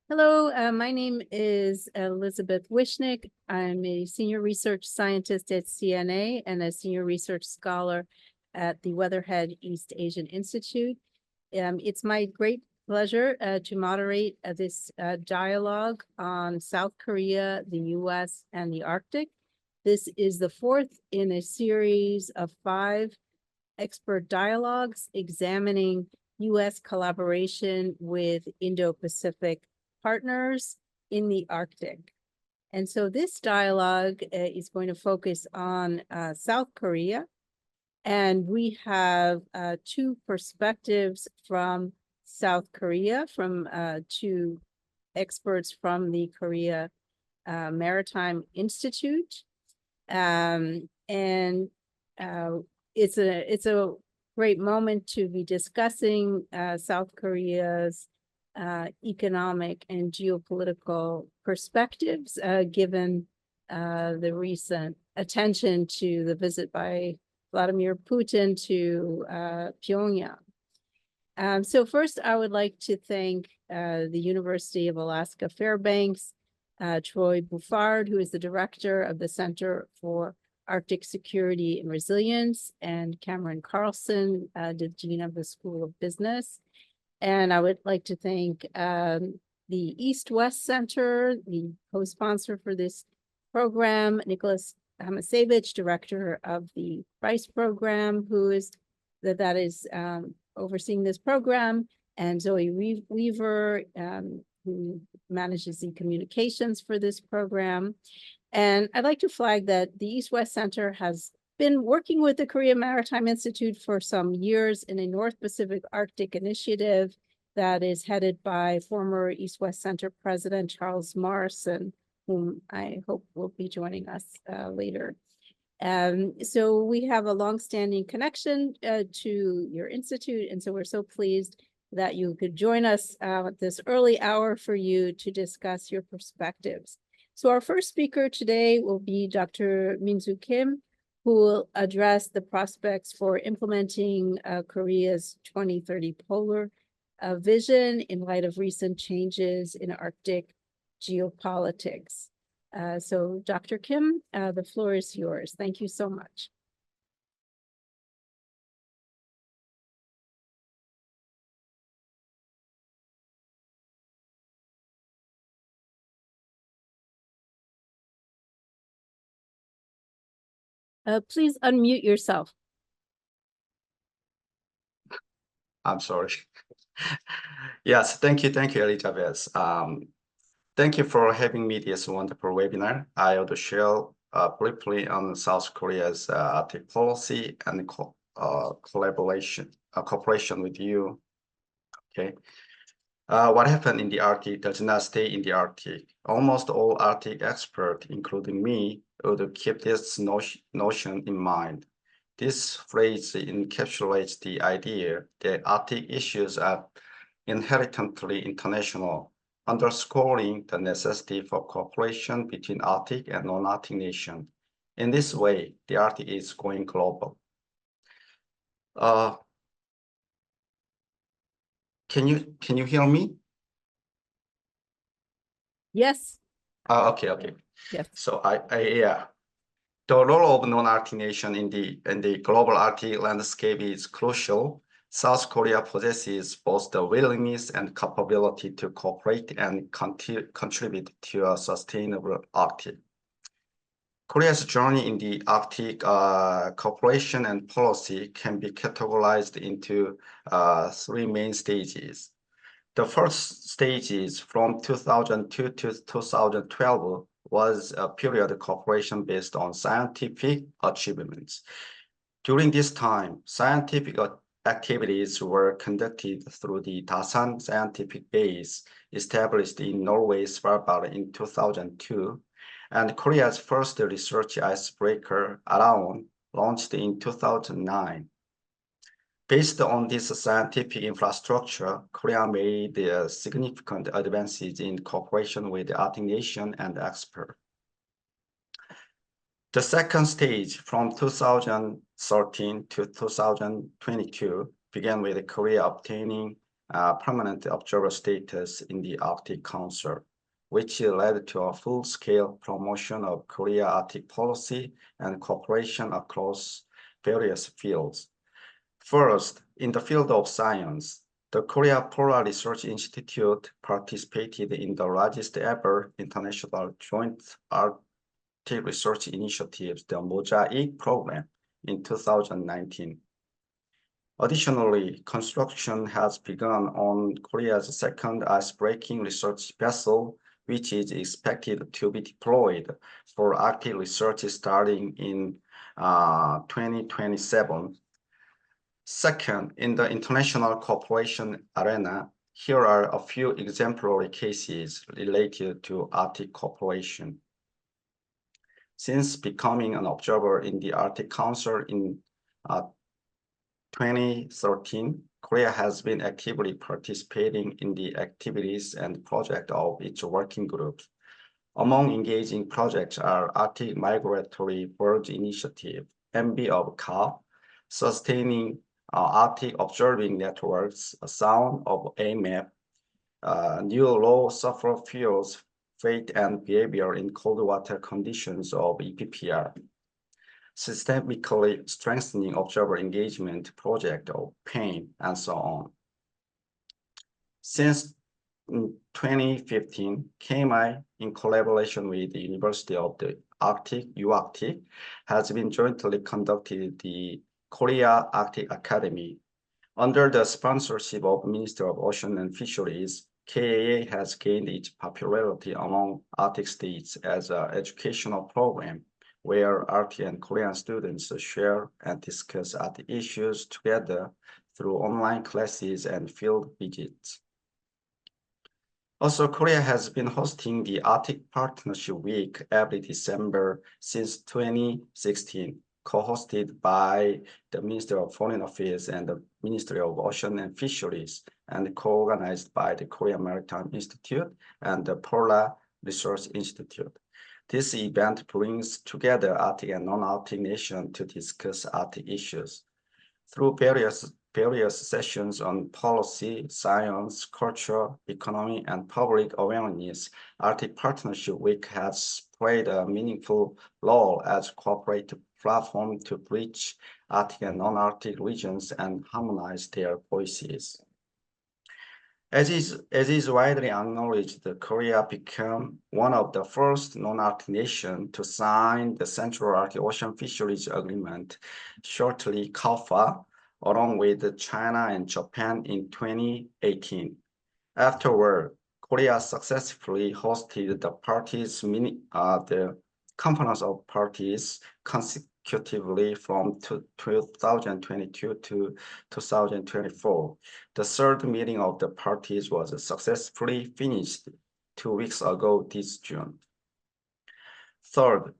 Hello, my name is Elizabeth Wishnick. I'm a senior research scientist at CNA and a senior research scholar at the Weatherhead East Asian Institute. It's my great pleasure to moderate this dialogue on South Korea, the US, and the Arctic. This is the fourth in a series of 5 expert dialogues examining US collaboration with Indo-Pacific partners in the Arctic. And so this dialogue is going to focus on South Korea. And we have 2 perspectives from South Korea, from 2 experts from the Korea Maritime Institute. And it's a great moment to be discussing South Korea's economic and geopolitical perspectives, given the recent attention to the visit by Vladimir Putin to Pyongyang. So first, I would like to thank the University of Alaska Fairbanks, Troy Buffard, who is the director of the Center for Arctic Security and Resilience, and Cameron Carlson, the dean of the School of Business. And I would like to thank the East-West Center, the co-sponsor for this program, Nicholas Hamasevich, director of the Rice program, who is that is overseeing this program, and Zoe Weaver, who manages the communications for this program. And I'd like to flag that the East-West Center has been working with the Korea Maritime Institute for some years in a North Pacific Arctic initiative that is headed by former East-West Center President Charles Morrison, whom I hope will be joining us later. So we have a longstanding connection to your institute, and so we're so pleased that you could join us at this early hour for you to discuss your perspectives. So our first speaker today will be Dr. Minsu Kim, who will address the prospects for implementing Korea's 2030 polar vision in light of recent changes in Arctic geopolitics. So Dr. Kim, the floor is yours. Thank you so much. Please unmute yourself. I'm sorry. Yes, thank you, Elizabeth. Thank you for having me this wonderful webinar. I will share briefly on South Korea's Arctic policy and cooperation with you. Okay. What happened in the Arctic does not stay in the Arctic. Almost all Arctic experts, including me, would keep this notion in mind. This phrase encapsulates the idea that Arctic issues are inherently international, underscoring the necessity for cooperation between Arctic and non-Arctic nations. In this way, the Arctic is going global. Can you hear me? Yes. Okay. Yes. So yeah. The role of non-Arctic nation in the global Arctic landscape is crucial. South Korea possesses both the willingness and capability to cooperate and contribute to a sustainable Arctic. Korea's journey in the Arctic cooperation and policy can be categorized into 3 main stages. The first stage is from 2002 to 2012 was a period of cooperation based on scientific achievements. During this time, scientific activities were conducted through the Dasan Scientific Base, established in Norway, Svalbard in 2002, and Korea's first research icebreaker, Araon, launched in 2009. Based on this scientific infrastructure, Korea made significant advances in cooperation with the Arctic nation and experts. The second stage, from 2013 to 2022, began with Korea obtaining permanent observer status in the Arctic Council, which led to a full-scale promotion of Korea-Arctic policy and cooperation across various fields. First, in the field of science, the Korea Polar Research Institute participated in the largest ever international joint Arctic research initiative, the Mosaic program, in 2019. Additionally, construction has begun on Korea's second ice-breaking research vessel, which is expected to be deployed for Arctic research starting in 2027. Second, in the international cooperation arena, here are a few exemplary cases related to Arctic cooperation. Since becoming an observer in the Arctic Council in 2013, Korea has been actively participating in the activities and projects of its working groups. Among engaging projects are Arctic Migratory Birds Initiative, MB of CAP, sustaining Arctic observing networks, a sound of AMAP, new low sulfur fuels, fate and behavior in cold water conditions of EPPR, systemically strengthening observer engagement project of PAIN, and so on. Since 2015, KMI, in collaboration with the University of the Arctic, UArctic, has been jointly conducted the Korea Arctic Academy. Under the sponsorship of Ministry of Ocean and Fisheries, KAA has gained its popularity among Arctic states as an educational program where Arctic and Korean students share and discuss Arctic issues together through online classes and field visits. Also, Korea has been hosting the Arctic Partnership Week every December since 2016, co-hosted by the Ministry of Foreign Affairs and the Ministry of Ocean and Fisheries, and co-organized by the Korea Maritime Institute and the Polar Research Institute. This event brings together Arctic and non-Arctic nations to discuss Arctic issues. Through various sessions on policy, science, culture, economy, and public awareness, Arctic Partnership Week has played a meaningful role as a cooperative platform to bridge Arctic and non-Arctic regions and harmonize their voices. As is widely acknowledged, Korea became one of the first non-Arctic nations to sign the Central Arctic Ocean Fisheries Agreement, shortly CALFA, along with China and Japan in 2018. Afterward, Korea successfully hosted the parties, the conference of parties consecutively from 2022 to 2024. The third meeting of the parties was successfully finished 2 weeks ago this June. Third,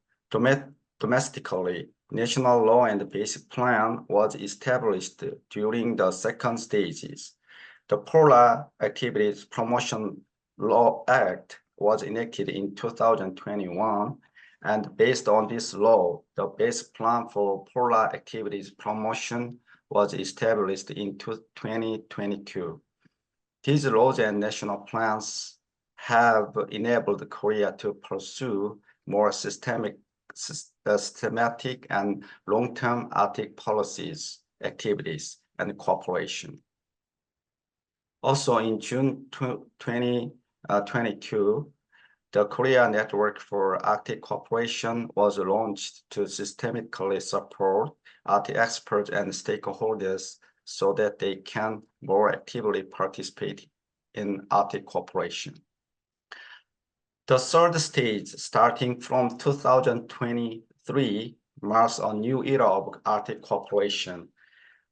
domestically, national law and basic plan was established during the second stages. The Polar Activities Promotion Law Act was enacted in 2021, and based on this law, the basic plan for polar activities promotion was established in 2022. These laws and national plans have enabled Korea to pursue more systematic and long-term Arctic policies, activities, and cooperation. Also, in June 2022, the Korea Network for Arctic Cooperation was launched to systematically support Arctic experts and stakeholders so that they can more actively participate in Arctic cooperation. The third stage, starting from 2023, marks a new era of Arctic cooperation.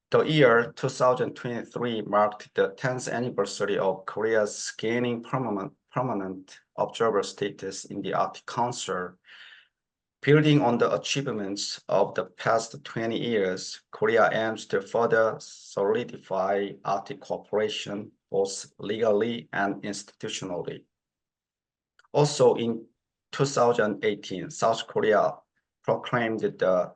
The year 2023 marked the 10th anniversary of Korea's gaining permanent observer status in the Arctic Council. Building on the achievements of the past 20 years, Korea aims to further solidify Arctic cooperation both legally and institutionally. Also in 2018, South Korea proclaimed the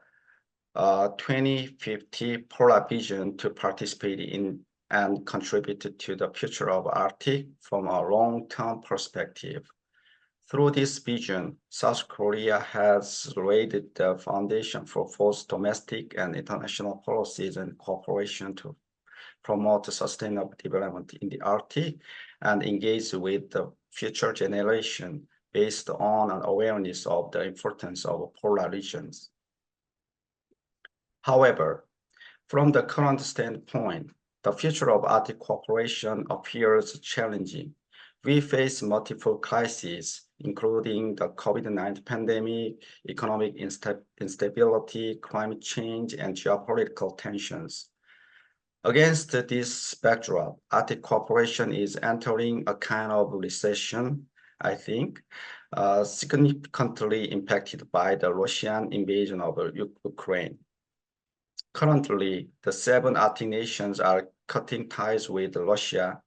2050 Polar Vision to participate in and contribute to the future of Arctic from a long-term perspective. Through this vision, South Korea has laid the foundation for both domestic and international policies and cooperation to promote sustainable development in the Arctic and engage with the future generation based on an awareness of the importance of polar regions. However, from the current standpoint, the future of Arctic cooperation appears challenging. We face multiple crises, including the COVID-19 pandemic, economic instability, climate change, and geopolitical tensions. Against this backdrop, Arctic cooperation is entering a kind of recession, I think, significantly impacted by the Russian invasion of Ukraine. Currently, the 7 Arctic nations are cutting ties with Russia.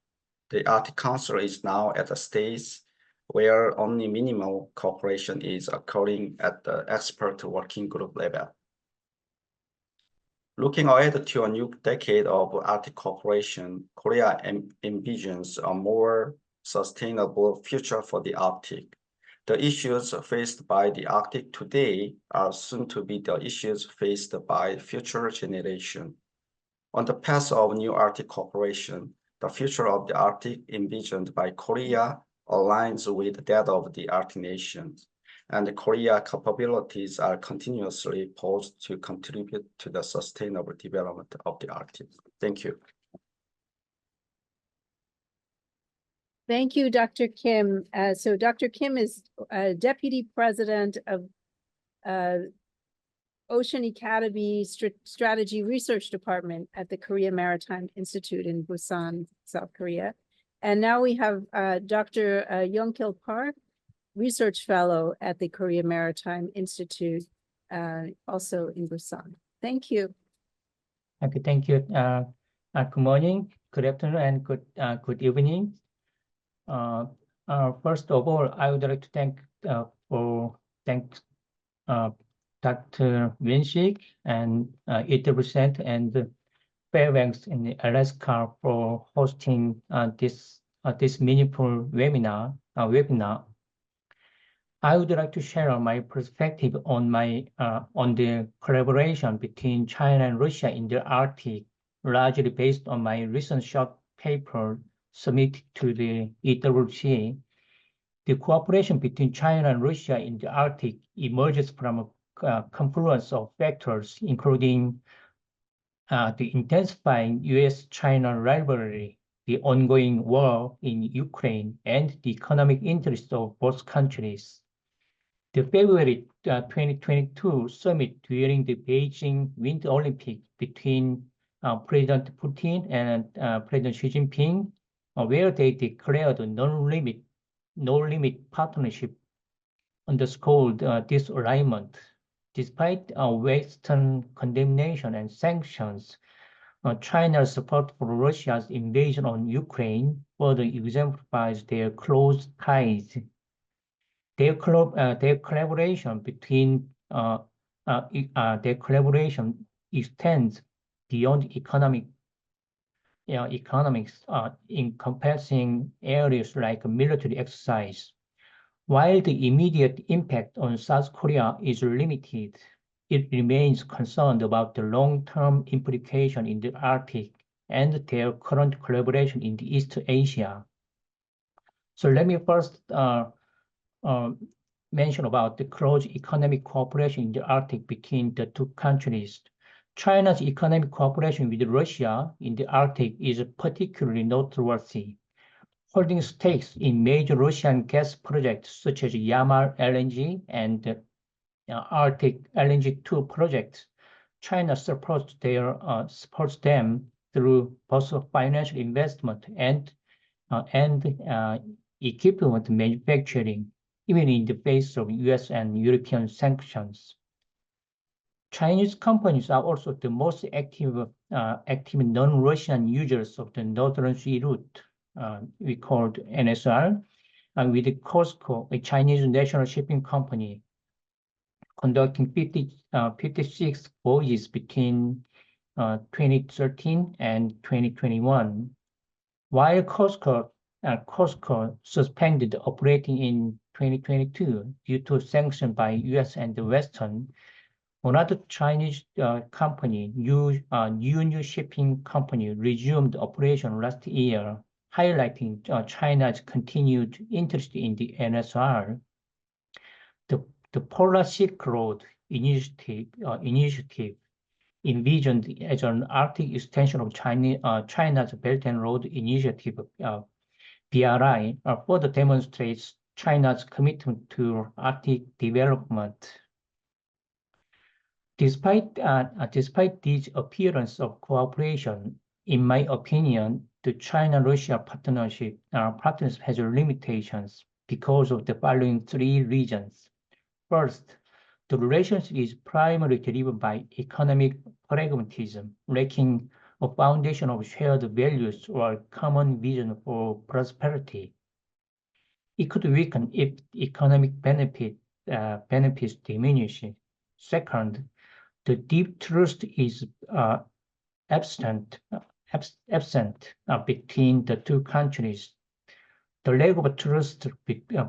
The Arctic Council is now at a stage where only minimal cooperation is occurring at the expert working group level. Looking ahead to a new decade of Arctic cooperation, Korea envisions a more sustainable future for the Arctic. The issues faced by the Arctic today are soon to be the issues faced by future generations. On the path of new Arctic cooperation, the future of the Arctic envisioned by Korea aligns with that of the Arctic nations, and Korea's capabilities are continuously posed to contribute to the sustainable development of the Arctic. Thank you. Thank you, Dr. Kim. So Dr. Kim is Deputy President of Ocean Academy Strategy Research Department at the Korea Maritime Institute in Busan, South Korea. And now we have Dr. Kil Park, Research Fellow at the Korea Maritime Institute, also in Busan. Thank you. Okay, thank you. Good morning, good afternoon, and good evening. First of all, I would like to thank Dr. Wishnick and Indo-Pacific and Fairbanks in Alaska for hosting this meaningful webinar. I would like to share my perspective on the collaboration between China and Russia in the Arctic, largely based on my recent short paper submitted to the EWC. The cooperation between China and Russia in the Arctic emerges from a confluence of factors, including the intensifying U.S.-China rivalry, the ongoing war in Ukraine, and the economic interests of both countries. The February 2022 summit during the Beijing Winter Olympics between President Putin and President Xi Jinping, where they declared a no-limit partnership, underscored this alignment. Despite Western condemnation and sanctions, China's support for Russia's invasion on Ukraine further exemplifies their close ties. Their collaboration extends beyond economics, encompassing areas like military exercise. While the immediate impact on South Korea is limited, it remains concerned about the long-term implication in the Arctic and their current collaboration in the East Asia. So let me first mention about the close economic cooperation in the Arctic between the two countries. China's economic cooperation with Russia in the Arctic is particularly noteworthy. Holding stakes in major Russian gas projects such as Yamal LNG and Arctic LNG-2 projects, China supports them through both financial investment and equipment manufacturing, even in the face of US and European sanctions. Chinese companies are also the most active non-Russian users of the Northern Sea Route, we called NSR, and with COSCO, a Chinese national shipping company, conducting 56 voyages between 2013 and 2021. While COSCO suspended operating in 2022 due to sanctions by US and the Western, another Chinese company, New Shipping Company, resumed operation last year, highlighting China's continued interest in the NSR. The Polar Silk Road initiative envisioned as an Arctic extension of China's Belt and Road Initiative, BRI, further demonstrates China's commitment to Arctic development. Despite these appearances of cooperation, in my opinion, the China-Russia partnership has limitations because of the following three reasons. First, the relationship is primarily driven by economic pragmatism, lacking a foundation of shared values or common vision for prosperity. It could weaken if economic benefits diminish. Second, the deep trust is absent between the two countries. The lack of trust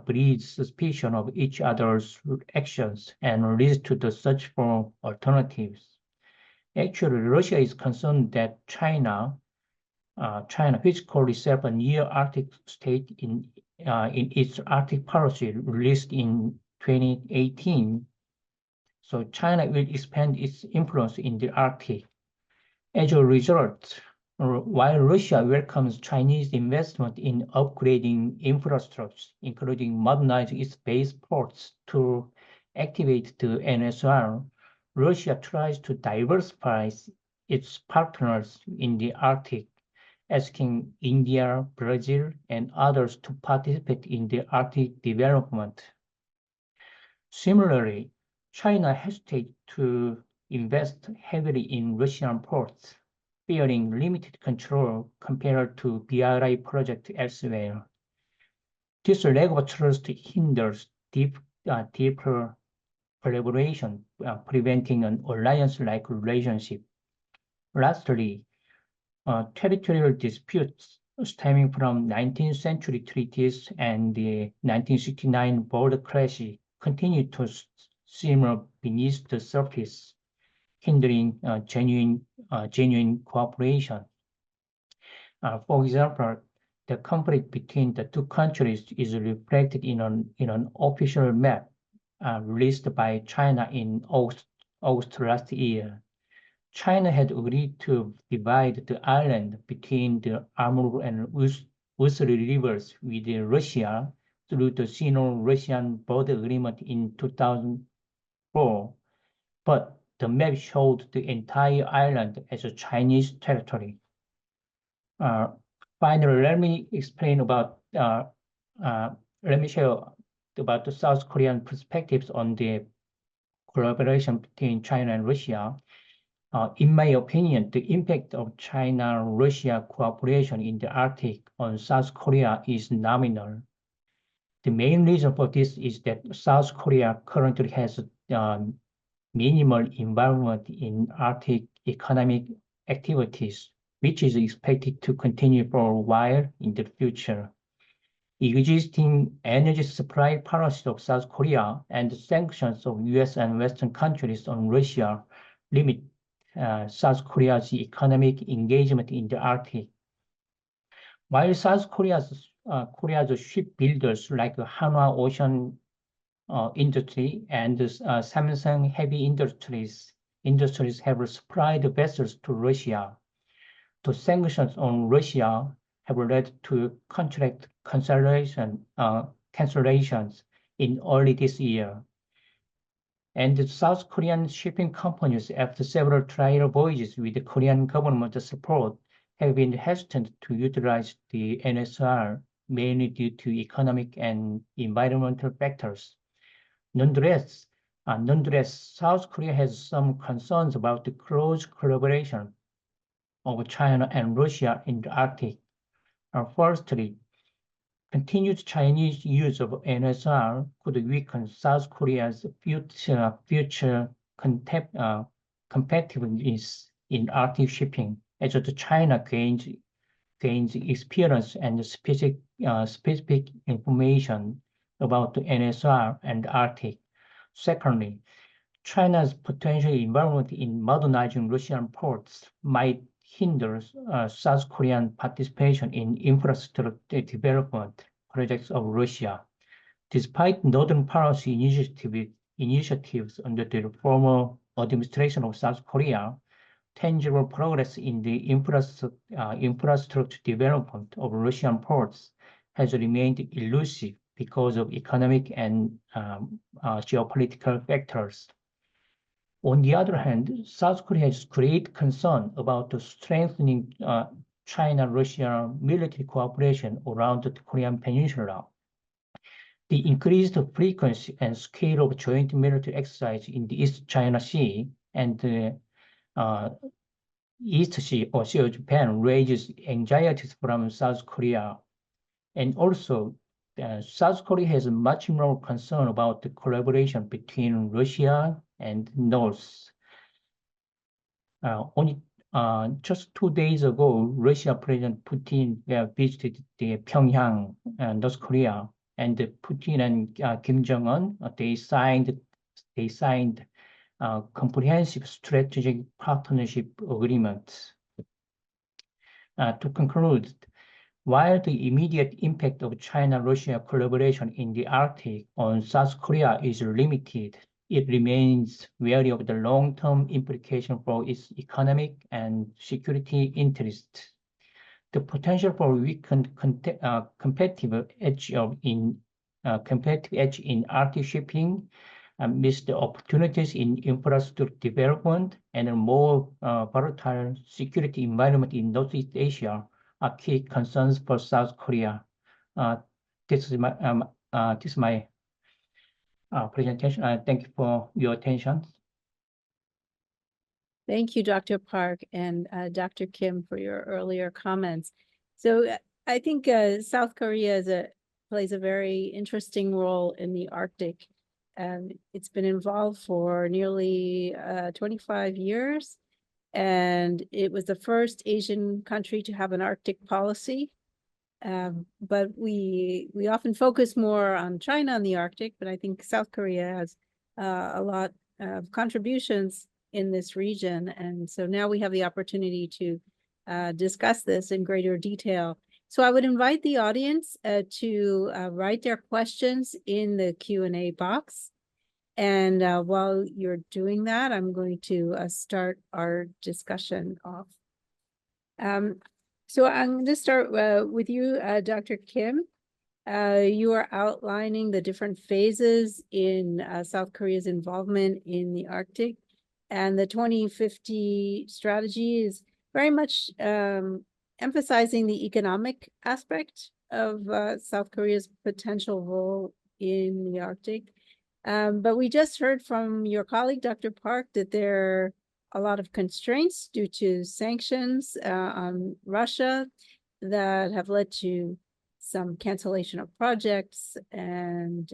breeds suspicion of each other's actions and leads to the search for alternatives. Actually, Russia is concerned that China, which calls itself a near-Arctic state in its Arctic policy released in 2018, so China will expand its influence in the Arctic. As a result, while Russia welcomes Chinese investment in upgrading infrastructure, including modernizing its base ports to activate the NSR, Russia tries to diversify its partners in the Arctic, asking India, Brazil, and others to participate in the Arctic development. Similarly, China hesitates to invest heavily in Russian ports, fearing limited control compared to BRI projects elsewhere. This lack of trust hinders deeper collaboration, preventing an alliance-like relationship. Lastly, territorial disputes stemming from 19th century treaties and the 1969 border clash continue to simmer beneath the surface, hindering genuine cooperation. For example, the conflict between the two countries is reflected in an official map released by China in August last year. China had agreed to divide the island between the Amur and Usuri rivers with Russia through the Sino-Russian border agreement in 2004, but the map showed the entire island as a Chinese territory. Finally, let me explain about, let me share about the South Korean perspectives on the collaboration between China and Russia. In my opinion, the impact of China-Russia cooperation in the Arctic on South Korea is nominal. The main reason for this is that South Korea currently has minimal involvement in Arctic economic activities, which is expected to continue for a while in the future. Existing energy supply policies of South Korea and the sanctions of US and Western countries on Russia limit South Korea's economic engagement in the Arctic. While South Korea's shipbuilders like Hanwha Ocean Industry and Samsung Heavy Industries have supplied vessels to Russia, the sanctions on Russia have led to contract cancellations in early this year. And the South Korean shipping companies, after several trial voyages with the Korean government support, have been hesitant to utilize the NSR, mainly due to economic and environmental factors. Nonetheless, South Korea has some concerns about the close collaboration of China and Russia in the Arctic. Firstly, continued Chinese use of NSR could weaken South Korea's future competitiveness in Arctic shipping as China gains experience and specific information about the NSR and Arctic. Secondly, China's potential involvement in modernizing Russian ports might hinder South Korean participation in infrastructure development projects of Russia. Despite Northern policy initiatives under the former administration of South Korea, tangible progress in the infrastructure development of Russian ports has remained elusive because of economic and geopolitical factors. On the other hand, South Korea has great concern about the strengthening China-Russia military cooperation around the Korean Peninsula. The increased frequency and scale of joint military exercise in the East China Sea and the East Sea or Sea of Japan raises anxieties from South Korea. And also, South Korea has much more concern about the collaboration between Russia and North. Only just 2 days ago, Russia President Putin visited the Pyongyang, North Korea, and Putin and Kim Jong-un they signed comprehensive strategic partnership agreements. To conclude, while the immediate impact of China-Russia collaboration in the Arctic on South Korea is limited, it remains wary of the long-term implication for its economic and security interests. The potential for weakened competitive edge in Arctic shipping missed the opportunities in infrastructure development and a more volatile security environment in Northeast Asia are key concerns for South Korea. This is my presentation. Thank you for your attention. Thank you, Dr. Park and Dr. Kim for your earlier comments. So I think South Korea plays a very interesting role in the Arctic. It's been involved for nearly 25 years, and it was the first Asian country to have an Arctic policy. But we often focus more on China and the Arctic, but I think South Korea has a lot of contributions in this region. And so now we have the opportunity to discuss this in greater detail. So I would invite the audience to write their questions in the Q&A box. And while you're doing that, I'm going to start our discussion off. So I'm going to start with you, Dr. Kim. You are outlining the different phases in South Korea's involvement in the Arctic. And the 2050 strategy is very much emphasizing the economic aspect of South Korea's potential role in the Arctic. But we just heard from your colleague, Dr. Park, that there are a lot of constraints due to sanctions on Russia that have led to some cancellation of projects and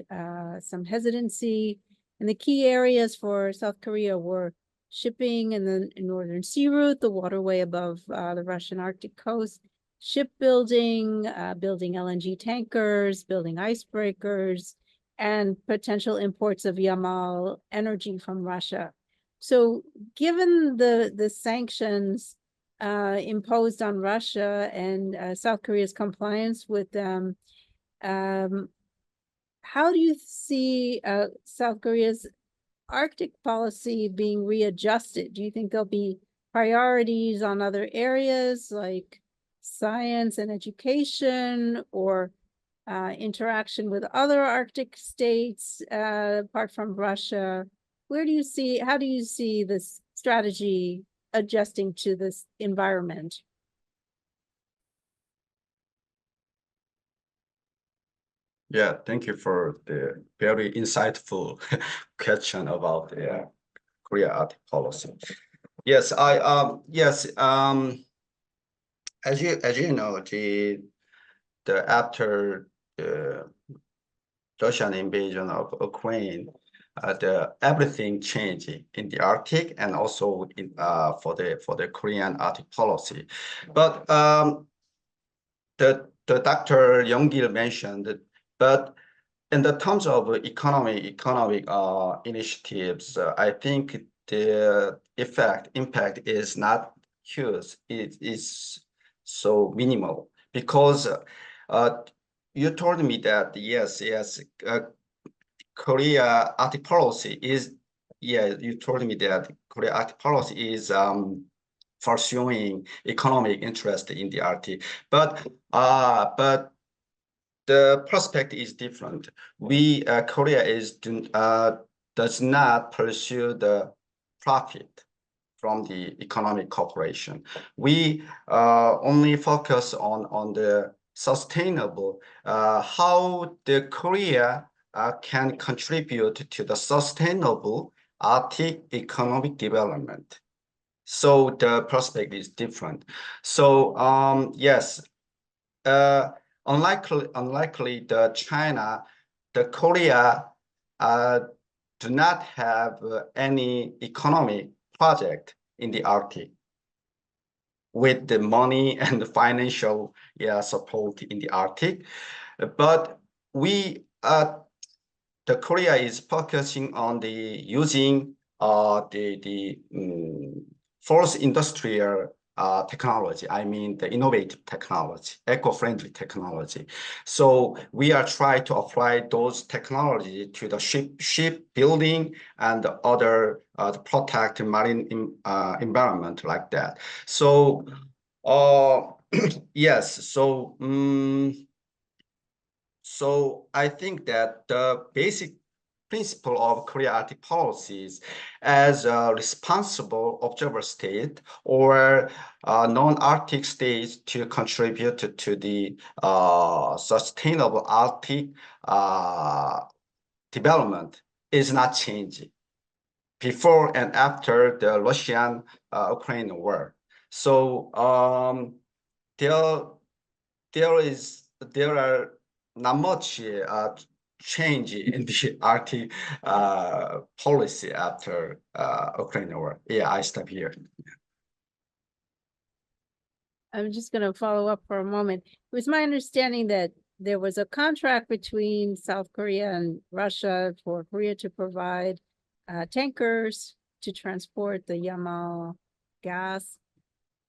some hesitancy. And the key areas for South Korea were shipping in the Northern Sea Route, the waterway above the Russian Arctic coast, shipbuilding, building LNG tankers, building icebreakers, and potential imports of Yamal energy from Russia. So given the sanctions imposed on Russia and South Korea's compliance with them, how do you see South Korea's Arctic policy being readjusted? Do you think there'll be priorities on other areas like science and education, or interaction with other Arctic states apart from Russia? How do you see this strategy adjusting to this environment? Yeah, thank you for the very insightful question about the Korea Arctic policy. Yes, as you know, after the Russian invasion of Ukraine, the everything changed in the Arctic and also in for the Korean Arctic policy. But the Dr. Young-gil mentioned, but in the terms of economic initiatives, I think the impact is not huge. It is so minimal because you told me that yes, Korea Arctic policy is, you told me that Korea Arctic policy is pursuing economic interest in the Arctic, but the prospect is different. Korea does not pursue the profit from the economic cooperation. We only focus on the sustainable, how the Korea can contribute to the sustainable Arctic economic development. So the prospect is different. So yes, unlikely the Korea do not have any economic project in the Arctic with the money and the financial support in the Arctic, but the Korea is focusing on the using the fourth industrial technology. I mean the innovative technology, eco-friendly technology. So we are trying to apply those technology to the ship building and other protect marine environment like that. So yes, so I think that the basic principle of Korea Arctic policies as a responsible observer state or non-Arctic states to contribute to the sustainable Arctic development is not changing before and after the Russian-Ukraine war. So there are not much change in the Arctic policy after Ukraine war. Yeah, I stop here. I'm just going to follow up for a moment. It was my understanding that there was a contract between South Korea and Russia for Korea to provide tankers to transport the Yamal gas,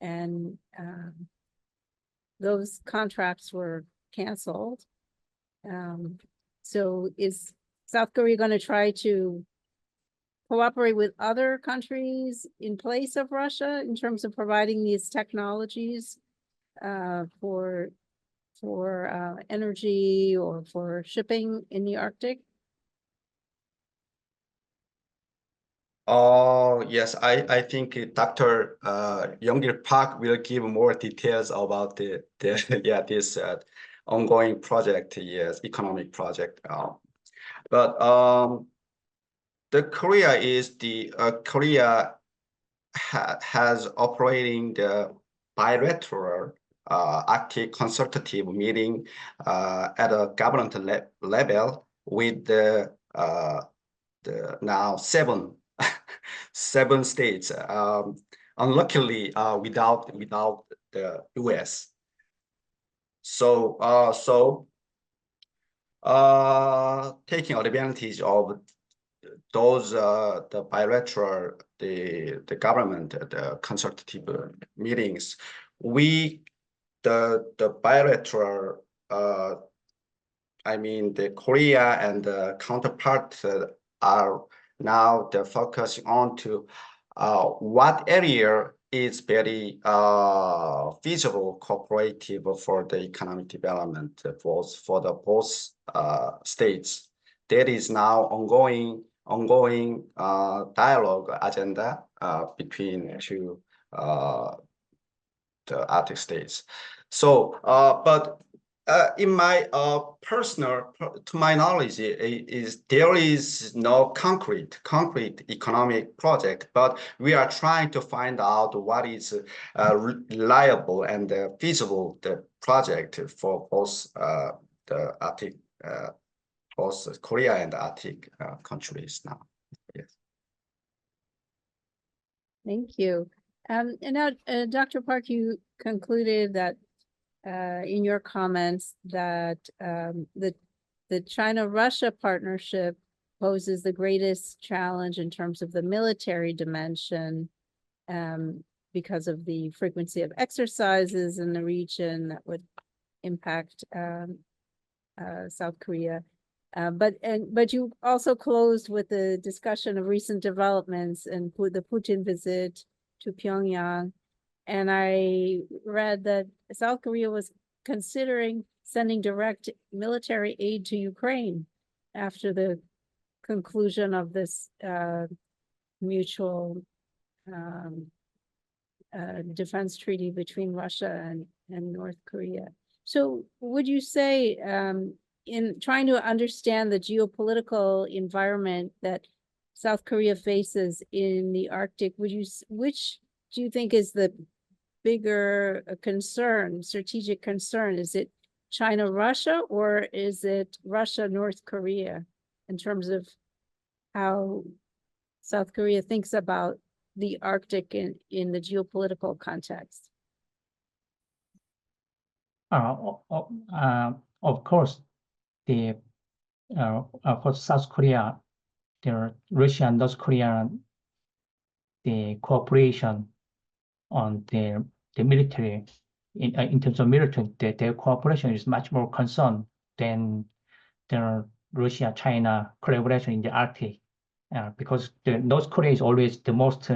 and those contracts were canceled. So is South Korea going to try to cooperate with other countries in place of Russia in terms of providing these technologies for energy or for shipping in the Arctic? Yes, I think Dr. Young-gil Park will give more details about the this ongoing project, yes, economic project. But the Korea is the Korea has operating the bilateral Arctic consultative meeting at a government level with the now seven states. Unluckily, without the U.S. So taking advantage of those the bilateral the government the consultative meetings, the bilateral I mean the Korea and the counterpart are now the focus on to what area is very feasible cooperative for the economic development for the both states. That is now ongoing dialogue agenda between two the Arctic states. So, but in my to my knowledge, there is no concrete economic project, but we are trying to find out what is reliable and feasible the project for both the Arctic both Korea and Arctic countries now. Yes. Thank you. And now, Dr. Park, you concluded that in your comments that the China-Russia partnership poses the greatest challenge in terms of the military dimension because of the frequency of exercises in the region that would impact South Korea. But you also closed with the discussion of recent developments and the Putin visit to Pyongyang. And I read that South Korea was considering sending direct military aid to Ukraine after the conclusion of this mutual defense treaty between Russia and North Korea. So would you say, in trying to understand the geopolitical environment that South Korea faces in the Arctic, which do you think is the bigger concern, strategic concern? Is it China-Russia or is it Russia-North Korea in terms of how South Korea thinks about the Arctic in the geopolitical context? Of course, for South Korea, the Russia and North Korea, the cooperation on the military, in terms of military, their cooperation is much more concerned than the Russia-China collaboration in the Arctic, because the North Korea is always the most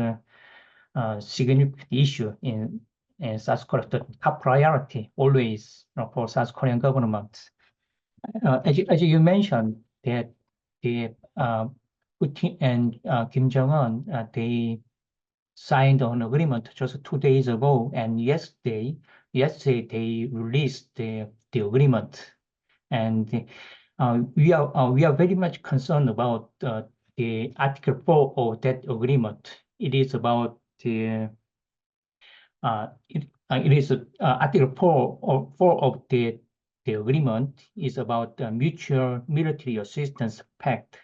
significant issue in South Korea. The top priority always for South Korean government. As you mentioned, that the Putin and Kim Jong-un, they signed an agreement just 2 days ago, and yesterday they released the agreement, and we are very much concerned about the Article 4 of that agreement. It is about the Article 4 of the agreement is about the mutual military assistance pact.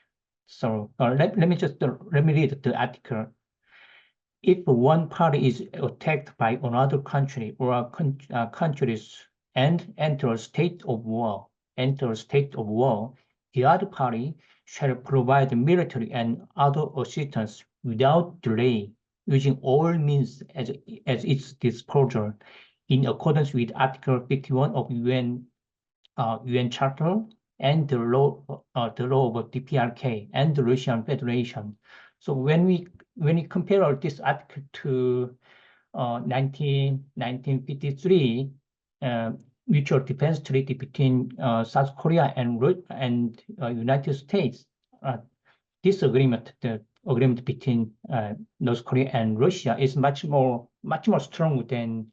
So let me read the article. If one party is attacked by another country or countries and enter a state of war, the other party shall provide military and other assistance without delay, using all means as its disposal, in accordance with Article 51 of UN Charter and the law of DPRK and the Russian Federation. So when we compare this article to 1953 mutual defense treaty between South Korea and United States, this agreement, the agreement between North Korea and Russia, is much more strong than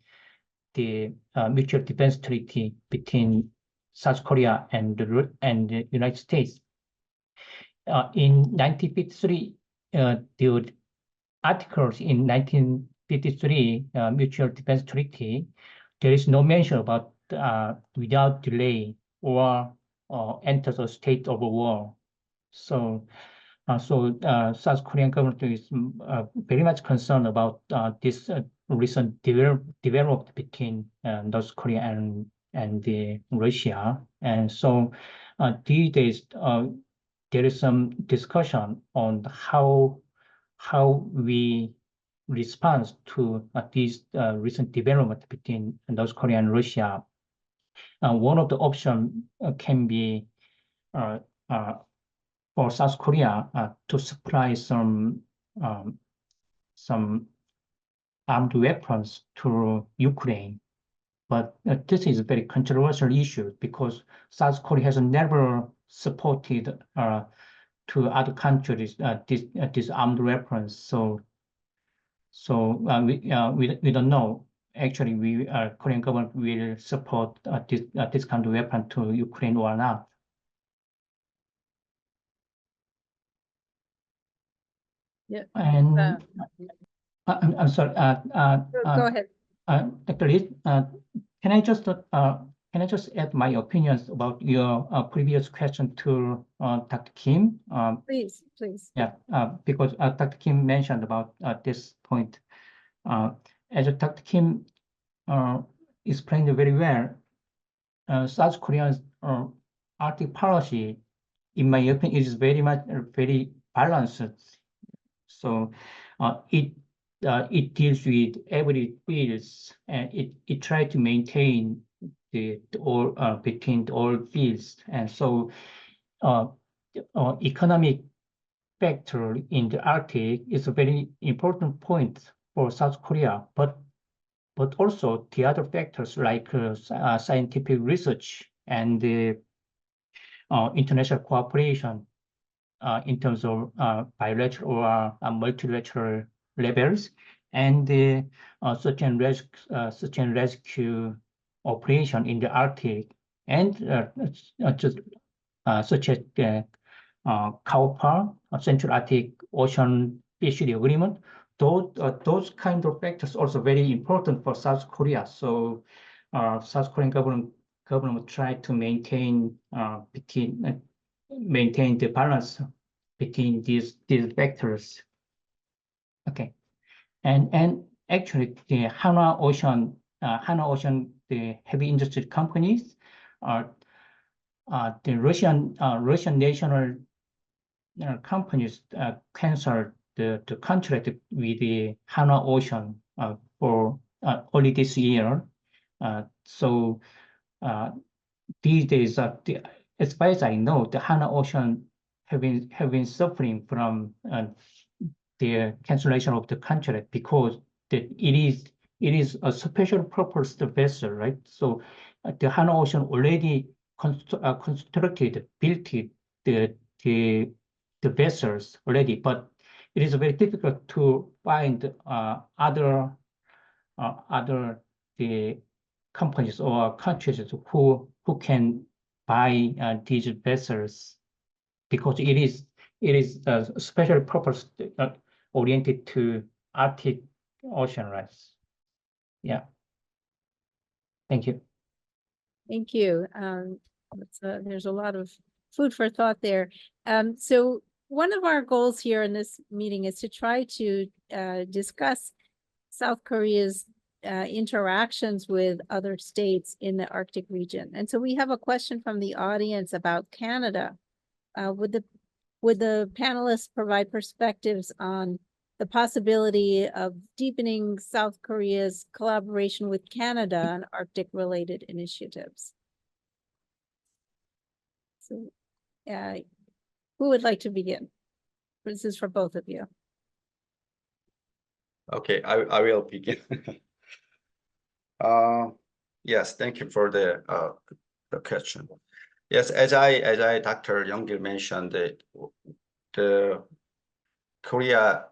the mutual defense treaty between South Korea and the United States. In 1953, the articles in 1953 mutual defense treaty, there is no mention about without delay or enters a state of war. So South Korean government is very much concerned about this recent development between North Korea and Russia. And so these days, there is some discussion on how we respond to these recent development between North Korea and Russia. One of the options can be for South Korea to supply some armed weapons to Ukraine. But this is a very controversial issue because South Korea has never supported to other countries these armed weapons. So we don't know. Actually, Korean government will support this kind of weapon to Ukraine or not. Yeah. And I'm sorry. Go ahead. Dr. Lee, can I just can I just add my opinions about your previous question to Dr. Kim? Please, please. Yeah, because Dr. Kim mentioned about this point. As Dr. Kim explained very well, South Korea's Arctic policy, in my opinion, is very balanced. So it deals with every fields, and it tries to maintain the all between all fields, and so economic factor in the Arctic is a very important point for South Korea, but also the other factors like scientific research and the international cooperation in terms of bilateral or multilateral levels, and the search and rescue operation in the Arctic, and such as the Kil Park, Central Arctic Ocean Fishery Agreement. Those kind of factors also very important for South Korea. So South Korean government try to maintain the balance between these factors. Okay, and actually the Hanwha Ocean, the heavy industry companies are the Russian national companies canceled the contract with the Hanwha Ocean for early this year. So these days, as far as I know, the Hanwha Ocean have been suffering from the cancellation of the contract because it is a special purpose vessel, right? So the Hanwha Ocean already built the vessels already, but it is very difficult to find other the companies or countries who can buy these vessels, because it is a special purpose oriented to Arctic Ocean, right? Yeah. Thank you. Thank you. There's a lot of food for thought there. So one of our goals here in this meeting is to try to discuss South Korea's interactions with other states in the Arctic region. And so we have a question from the audience about Canada. Would the panelists provide perspectives on the possibility of deepening South Korea's collaboration with Canada on Arctic-related initiatives? So, who would like to begin? This is for both of you. Okay, I will begin. Yes, thank you for the question. Yes, as Dr. Young-gil mentioned, the Korea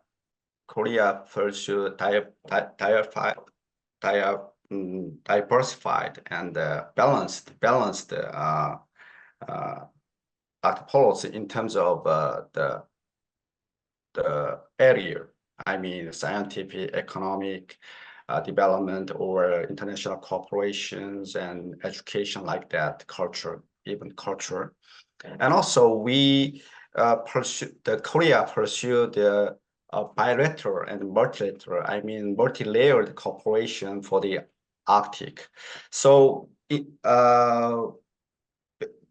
pursue diversified and balanced Arctic policy in terms of the area. I mean, scientific, economic development, or international cooperations and education like that, culture, even culture. And also we Korea pursue the bilateral and multilateral, I mean, multi-layered cooperation for the Arctic. So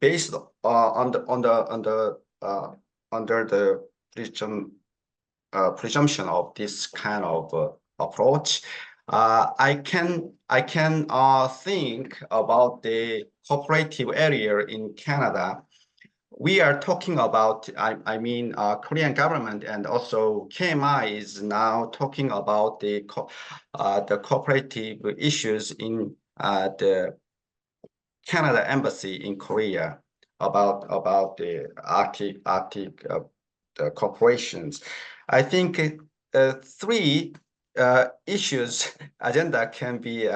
based under the presumption of this kind of approach, I can think about the cooperative area in Canada. We are talking about, I mean, Korean government and also KMI is now talking about the cooperative issues in the Canada embassy in Korea about the Arctic the corporations. I think three issues agenda can be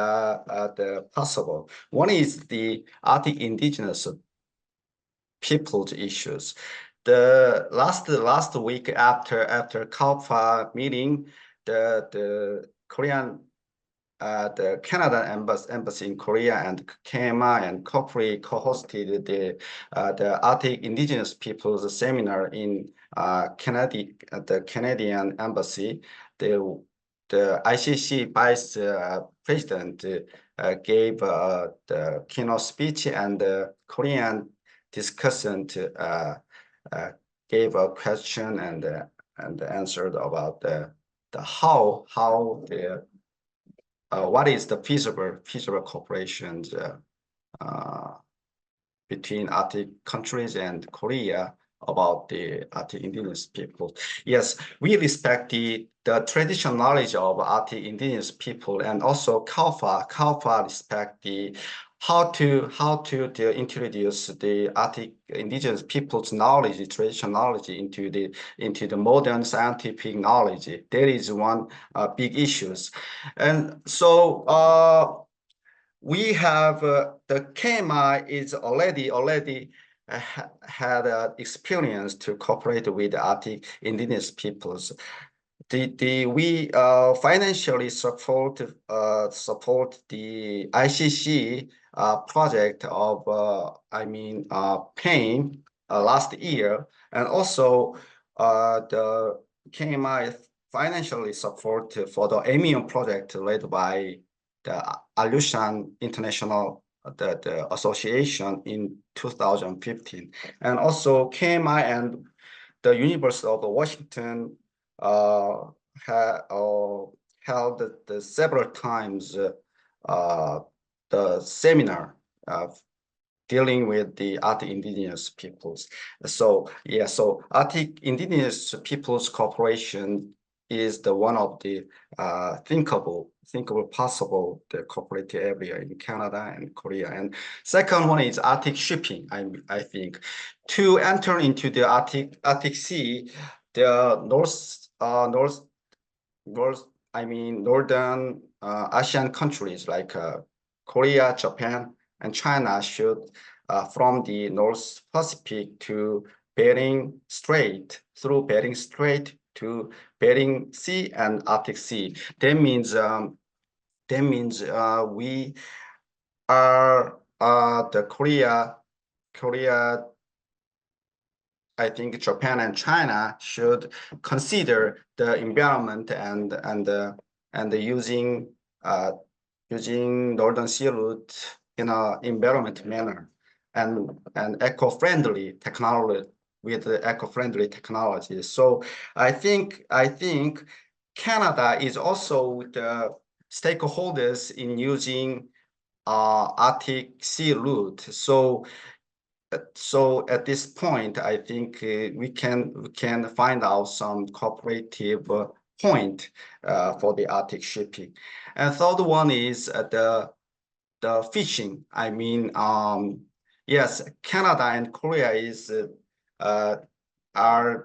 possible. One is the Arctic indigenous people's issues. The last week after Kil Park meeting, the Korean the Canada embassy in Korea and KMI and COPRI co-hosted the Arctic Indigenous Peoples seminar in the Canadian embassy. The ICC vice president gave the keynote speech, and the Korean discussant gave a question and answered about the how the what is the feasible cooperation between Arctic countries and Korea about the Arctic indigenous people. Yes, we respect the traditional knowledge of Arctic indigenous people, and also CALFA respect the how to introduce the Arctic indigenous people's knowledge, traditional knowledge into the modern scientific knowledge. That is one big issues. And so we have the KMI is already had experience to cooperate with Arctic indigenous peoples. We financially support the ICC project of PAIN last year, and also the KMI financially support for the Amium project led by the Aleutian International the association in 2015, and also KMI and the University of Washington held several times the seminar dealing with the Arctic indigenous peoples. So yeah, so Arctic indigenous peoples cooperation is the one of the thinkable possible the cooperative area in Canada and Korea. And second one is Arctic shipping. I think to enter into the Arctic Sea, the northern Asian countries like Korea, Japan, and China should from the North Pacific to Bering Strait, through Bering Strait to Bering Sea and Arctic Sea. That means we are the Korea. I think Japan and China should consider the environment and using Northern Sea route in an environment manner and eco-friendly technology with eco-friendly technology. So I think Canada is also the stakeholders in using Arctic Sea route. So at this point, I think we can find out some cooperative point for the Arctic shipping. And third one is the fishing. I mean, yes, Canada and Korea is are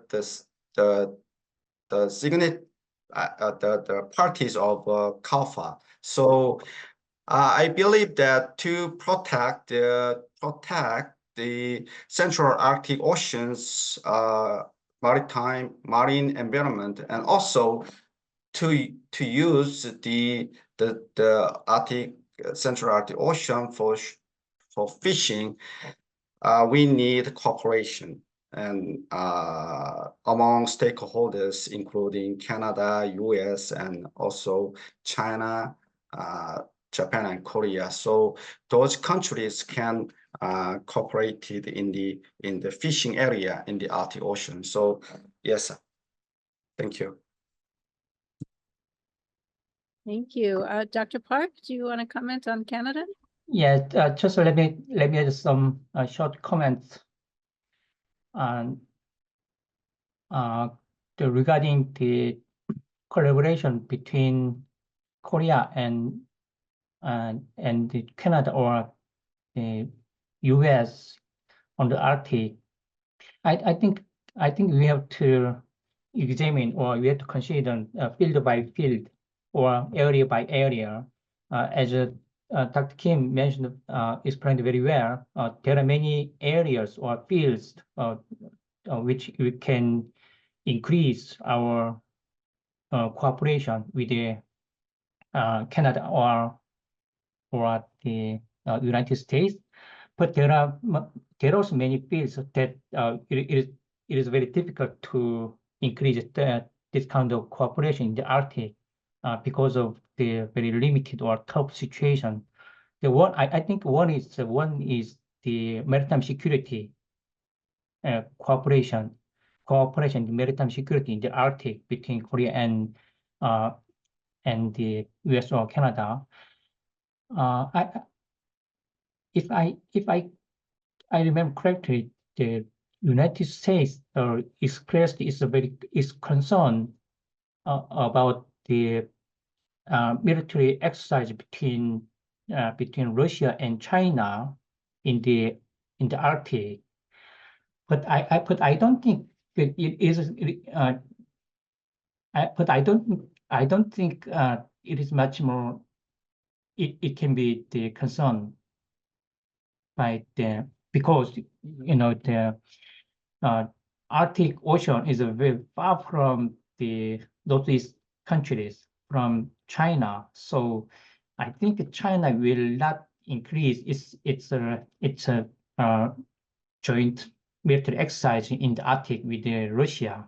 the parties of CALFA. So I believe that to protect the Central Arctic Ocean's marine environment, and also to use the Arctic Central Arctic Ocean for fishing, we need cooperation and among stakeholders, including Canada, US, and also China, Japan, and Korea. So those countries can cooperate in the fishing area in the Arctic Ocean. So yes, thank you. Thank you. Dr. Park, do you want to comment on Canada? Yeah, just let me add some short comments on regarding the collaboration between Korea and the Canada or the US on the Arctic. I think we have to examine, or we have to consider field by field or area by area. As Dr. Kim mentioned, explained very well, there are many areas or fields which we can increase our cooperation with the Canada or the United States. But there are also many fields that it is very difficult to increase this kind of cooperation in the Arctic because of the very limited or tough situation. The one I think one is the maritime security cooperation in maritime security in the Arctic between Korea and the US or Canada. If I remember correctly, the United States expressed its concern about the military exercise between Russia and China in the Arctic. But I don't think that it is. But I don't think it is much more. It can be the concern by the because the Arctic Ocean is very far from the northeast countries from China, so I think China will not increase its joint military exercise in the Arctic with Russia,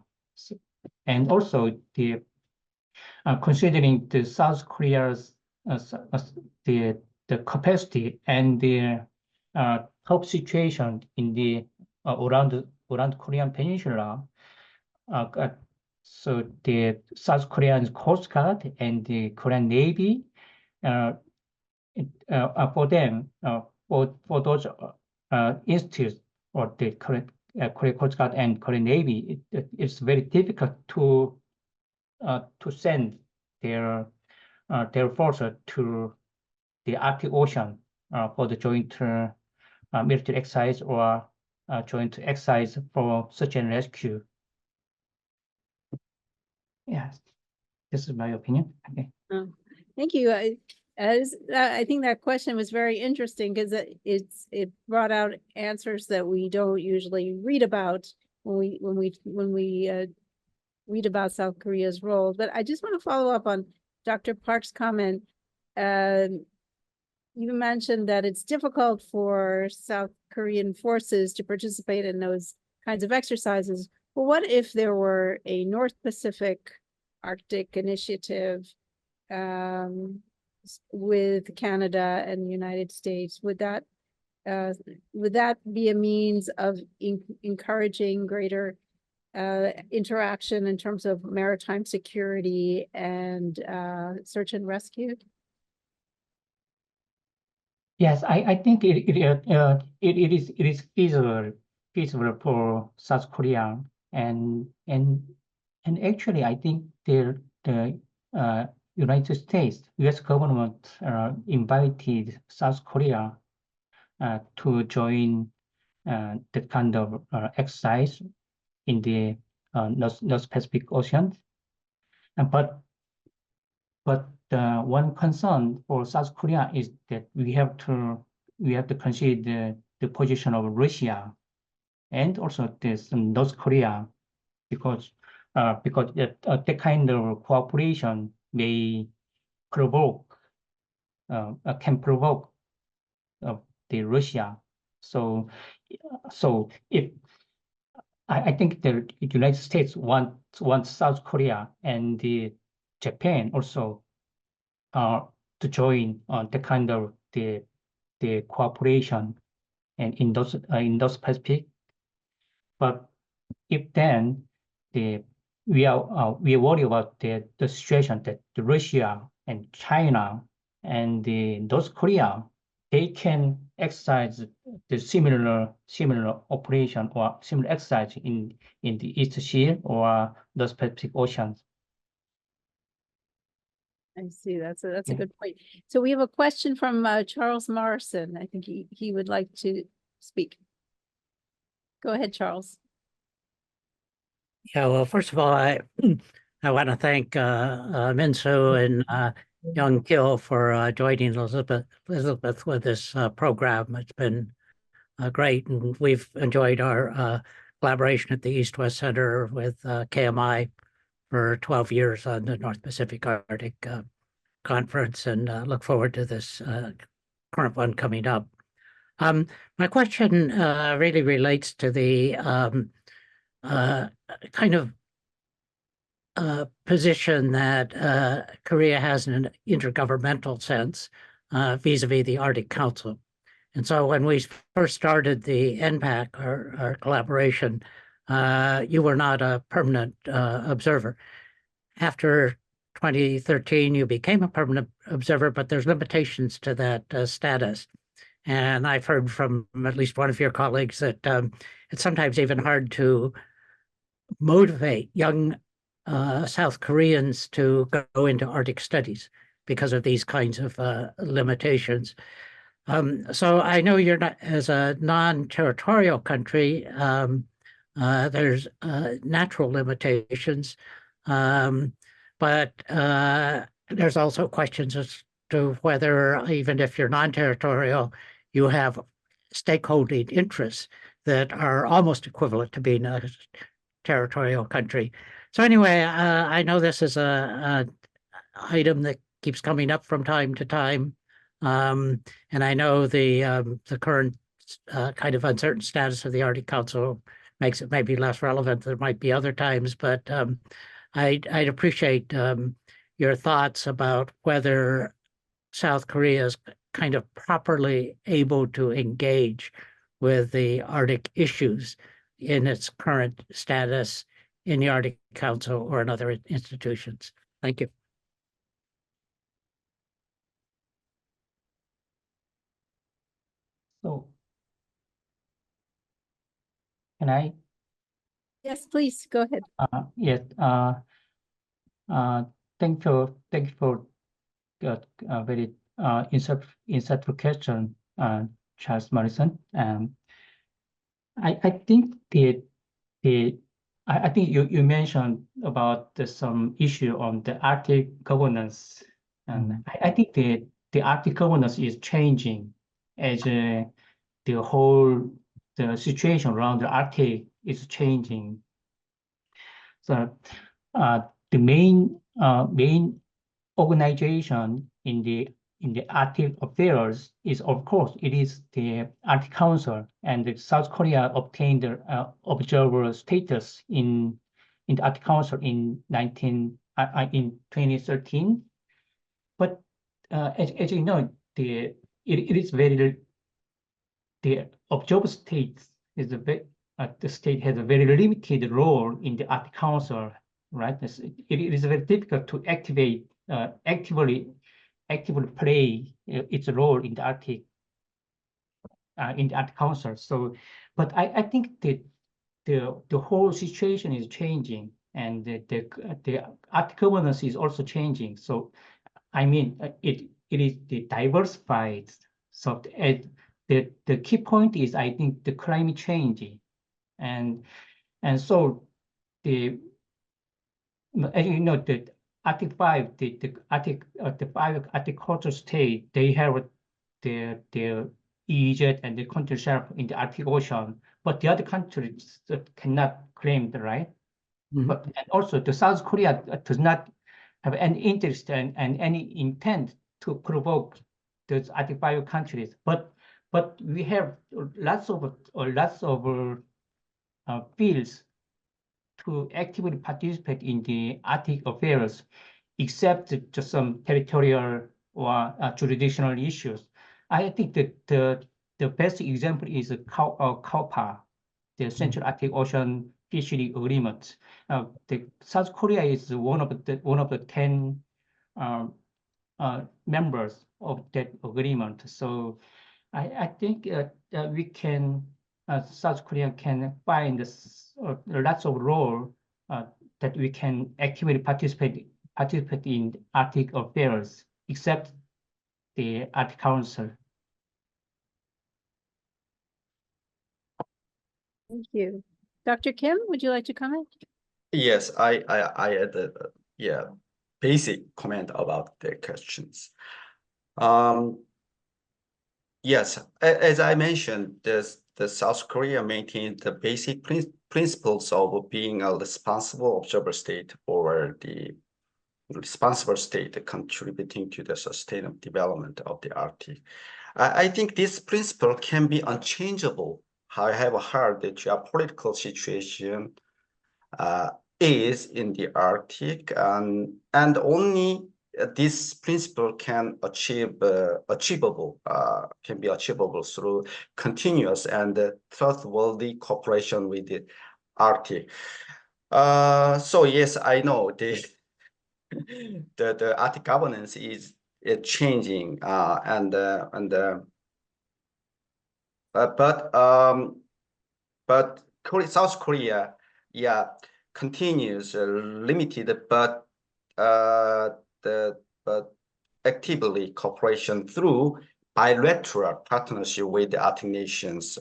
and also considering the South Korea's the capacity and the tough situation in the around Korean Peninsula. So the South Korean Coast Guard and the Korean Navy, for them, for those institutes or the Korean Coast Guard and Korean Navy, it's very difficult to send their forces to the Arctic Ocean for the joint military exercise or joint exercise for search and rescue. Yes, this is my opinion. Okay. Thank you. I think that question was very interesting because it brought out answers that we don't usually read about when we read about South Korea's role. But I just want to follow up on Dr. Park's comment. You mentioned that it's difficult for South Korean forces to participate in those kinds of exercises. Well, what if there were a North Pacific Arctic initiative with Canada and the United States? Would that be a means of encouraging greater interaction in terms of maritime security and search and rescue? Yes, I think it is feasible for South Korea, and actually I think the United States, U.S. government invited South Korea to join the kind of exercise in the North Pacific Ocean, but one concern for South Korea is that we have to consider the position of Russia and also this North Korea, because that kind of cooperation may provoke can provoke the Russia. So if I think the United States wants South Korea and the Japan also to join on the kind of the cooperation and in those Pacific. But if then we are worried about the situation that the Russia and China and the North Korea, they can exercise the similar operation or similar exercise in the East Sea or those Pacific Oceans. I see. That's a good point. So we have a question from Charles Morrison. I think he would like to speak. Go ahead, Charles. Yeah, well, first of all, I want to thank Minsu and young Kil for joining Elizabeth with this program. It's been great, and we've enjoyed our collaboration at the East-West Center with KMI for 12 years on the North Pacific Arctic conference and look forward to this current one coming up. My question really relates to the kind of position that Korea has in an intergovernmental sense vis-a-vis the Arctic Council. And so when we first started the NPAC, our collaboration, you were not a permanent observer. After 2013, you became a permanent observer, but there's limitations to that status. And I've heard from at least one of your colleagues that it's sometimes even hard to motivate young South Koreans to go into Arctic studies because of these kinds of limitations. So I know you're not, as a non-territorial country, there's natural limitations, but there's also questions as to whether, even if you're non-territorial, you have stakeholding interests that are almost equivalent to being a territorial country. So anyway, I know this is a item that keeps coming up from time to time, and I know the current kind of uncertain status of the Arctic Council makes it maybe less relevant. There might be other times, but I'd appreciate your thoughts about whether South Korea is kind of properly able to engage with the Arctic issues in its current status in the Arctic Council or in other institutions. Thank you. So, can I? Yes, please, go ahead. Yes. Thank you for very insightful question, Charles Morrison. I think I think you mentioned about some issue on the Arctic governance, and I think the Arctic governance is changing as the situation around the Arctic is changing. So the main organization in the Arctic affairs is, of course, it is the Arctic Council, and South Korea obtained the observer status in the Arctic Council in 2013. But as you know, it is very, the observer state is the state has a very limited role in the Arctic Council, right? It is very difficult to actively play its role in the Arctic Council. So, but I think that the whole situation is changing, and the Arctic governance is also changing. So, I mean, it is diversified. So, the key point is, I think, the climate change, and so as you know, the Arctic 5, the five Arctic coastal states, they have their EEZ and the country shelf in the Arctic Ocean, but the other countries cannot claim the right. But and also, the South Korea does not have any interest and any intent to provoke those Arctic 5 countries. But we have lots of fields to actively participate in the Arctic affairs, except just some territorial or jurisdictional issues. I think that the best example is CALPA, the Central Arctic Ocean Fishery Agreement. The South Korea is one of the 10 members of that agreement. So I think we can, South Korea can find lots of role that we can actively participate in Arctic affairs, except the Arctic Council. Thank you. Dr. Kim, would you like to comment? Yes, I had a basic comment about the questions. Yes, as I mentioned, the South Korea maintains the basic principles of being a responsible observer state for the responsible state contributing to the sustainable development of the Arctic. I think this principle can be unchangeable. However, the geopolitical situation is in the Arctic, and only this principle can be achievable through continuous and trustworthy cooperation with the Arctic. So yes, I know the Arctic governance is changing, but South Korea, yeah, continues limited but actively cooperation through bilateral partnership with the Arctic nations,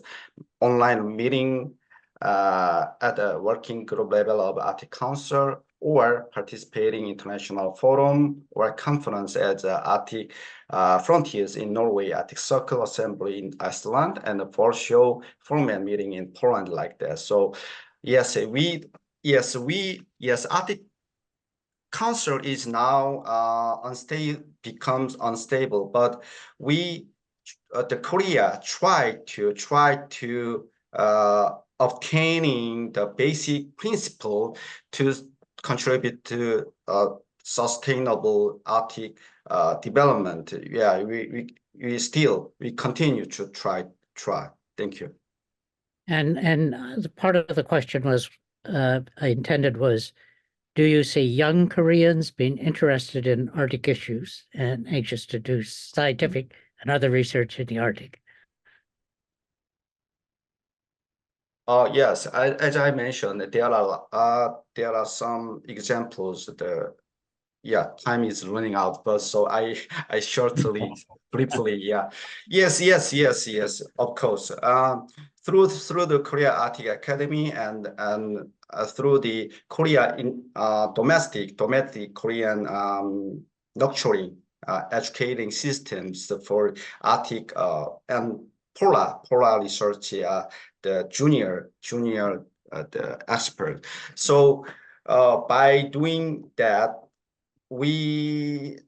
online meeting at a working group level of Arctic Council, or participating in international forum or conference at the Arctic Frontiers in Norway, Arctic Circle Assembly in Iceland, and the Warsaw formal meeting in Poland, like that. So yes, Arctic Council is now becomes unstable, but the Korea try to obtaining the basic principle to contribute to sustainable Arctic development. Yeah, we continue to try. Thank you. And part of the question was I intended was, do you see young Koreans being interested in Arctic issues and anxious to do scientific and other research in the Arctic? Yes, as I mentioned, there are some examples. Time is running out, but so I shortly, briefly, yes, of course. Through the Korea Arctic Academy and through the Korea domestic Korean nurturing educating systems for Arctic and polar research, the junior the expert. So by doing that, the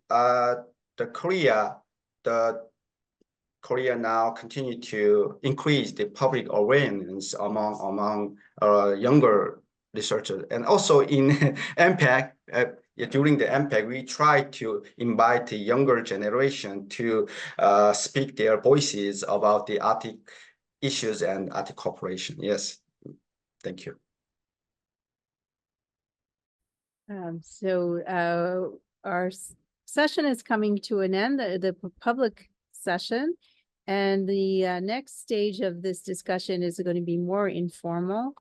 Korea now continue to increase the public awareness among younger researchers, and also in MPAC. During the MPAC, we try to invite the younger generation to speak their voices about the Arctic issues and Arctic cooperation. Yes, thank you. So our session is coming to an end, the public session, and the next stage of this discussion is going to be more informal.